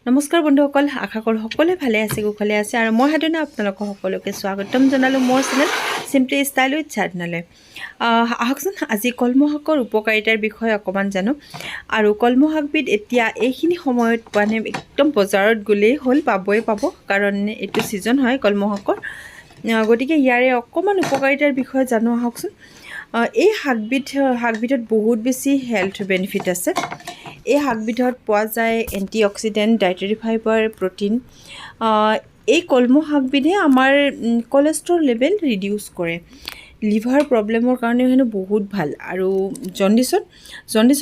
নমস্কাৰ বন্ধুসকল, আশা কৰোঁ সকলোৱে ভালে আছে, কুশলে আছে আৰু মই সাধনা আপোনালোকক সকলোকে স্বাগতম জনালোঁ মোৰ চেনেল চিম্পলি ষ্টাইল উইথ সাধনালৈ। আহকচোন আজি কলমৌ শাকৰ উপকাৰিতাৰ বিষয়ে অকণমান জানো। আৰু কলমৌ শাকবিধ এতিয়া এইখিনি সময়ত মানে একদম বজাৰত গ'লেই হ'ল, পাবই পাব, কাৰণ এইটো ছিজন হয় কলমৌ শাকৰ। গতিকে ইয়াৰে অকণমান উপকাৰিতাৰ বিষয়ে জানো আহকচোন। এই শাকবিধত বহুত বেছি হেল্থ বেনিফিট আছে। এই শাকবিধত পোৱা যায় এণ্টিঅক্সিডেণ্ট, ডায়েটাৰী ফাইবাৰ, প্ৰ'টিন। এই কলমৌ শাকবিধে আমাৰ কলেষ্ট্ৰল লেভেল ৰিডিউচ কৰে। লিভাৰ প্ৰব্লেমৰ কাৰণেও হেনো বহুত ভাল। আৰু জণ্ডিছ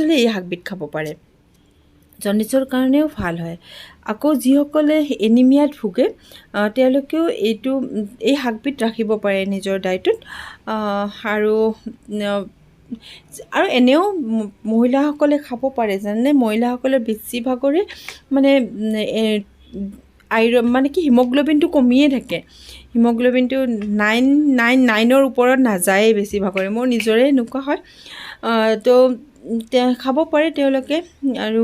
হ'লে এই শাকবিধ খাব পাৰে, জণ্ডিছৰ কাৰণেও ভাল হয়। আকৌ যিসকলে এনিমিয়াত ভোগে তেওঁলোকেও এই শাকবিধ ৰাখিব পাৰে নিজৰ ডায়েটত। আৰু এনেও মহিলাসকলে খাব পাৰে, জানেনে? মহিলাসকলে বেছিভাগৰে মানে আইৰণ মানে কি হিমগ্ল'বিনটো কমিয়ে থাকে। হিমগ্ল'বিনটো 9.99ৰ ওপৰত নাযায়েই বেছিভাগৰে, মোৰ নিজৰে এনেকুৱা হয়। তো খাব পাৰে তেওঁলোকে, আৰু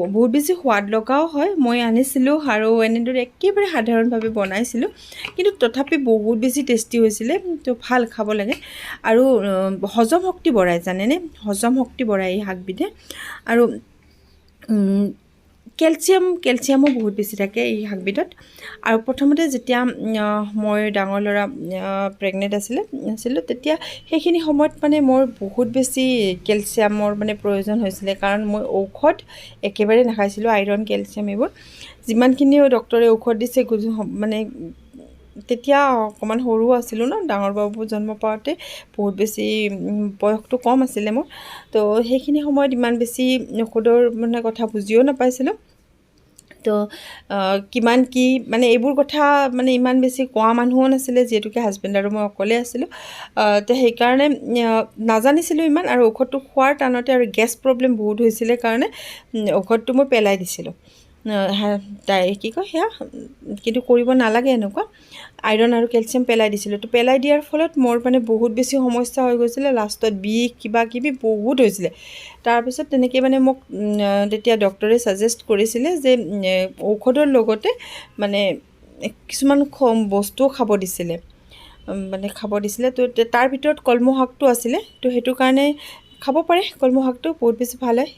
বহুত বেছি সোৱাদ লগাও হয়। মই আনিছিলোঁ আৰু এনেদৰে একেবাৰে সাধাৰণভাৱে বনাইছিলোঁ, কিন্তু তথাপি বহুত বেছি টেষ্টি হৈছিলে। তো ভাল, খাব লাগে। আৰু হজম শক্তি বঢ়ায়, জানেনে? হজম শক্তি বঢ়ায় এই শাকবিধে। আৰু কেলছিয়ামো বহুত বেছি থাকে এই শাকবিধত। আৰু প্ৰথমতে যেতিয়া মই ডাঙৰ ল'ৰা প্ৰেগনেণ্ট আছিলোঁ, তেতিয়া সেইখিনি সময়ত মানে মোৰ বহুত বেছি কেলছিয়ামৰ মানে প্ৰয়োজন হৈছিলে, কাৰণ মই ঔষধ একেবাৰে নাখাইছিলোঁ। আইৰণ, কেলছিয়াম এইবোৰ যিমানখিনি ডক্তৰে ঔষধ দিছে, মানে তেতিয়া অকণমান সৰু আছিলোঁ ন, ডাঙৰ বাবু জন্ম পাওঁতে বহুত বেছি বয়সটো কম আছিলে মোৰ। তো সেইখিনি সময়ত ইমান বেছি ঔষধৰ মানে কথা বুজিও নাপাইছিলোঁ। তো কিমান কি মানে এইবোৰ কথা মানে ইমান বেছি কোৱা মানুহো নাছিলে, যিহেতুকে হাজবেণ্ড আৰু মই অকলে আছিলোঁ। তো সেইকাৰণে নাজানিছিলোঁ ইমান। আৰু ঔষধটো খোৱাৰ টানতে আৰু গেছ প্ৰব্লেম বহুত হৈছিলে কাৰণে ঔষধটো মই পেলাই দিছিলোঁ। কি কয় সেয়া, কিন্তু কৰিব নালাগে এনেকুৱা। আইৰণ আৰু কেলছিয়াম পেলাই দিছিলোঁ। তো পেলাই দিয়াৰ ফলত মোৰ মানে বহুত বেছি সমস্যা হৈ গৈছিলে। লাষ্টত বিষ কিবা কিবি বহুত হৈছিলে। তাৰপিছত তেনেকৈ মানে মোক তেতিয়া ডক্টৰে ছাজেষ্ট কৰিছিলে যে ঔষধৰ লগতে মানে কিছুমান বস্তুও খাব দিছিলে। তো তাৰ ভিতৰত কলমৌ শাকটো আছিলে। তো সেইটো কাৰণে খাব পাৰে, কলমৌ শাকটো বহুত বেছি ভাল হয়।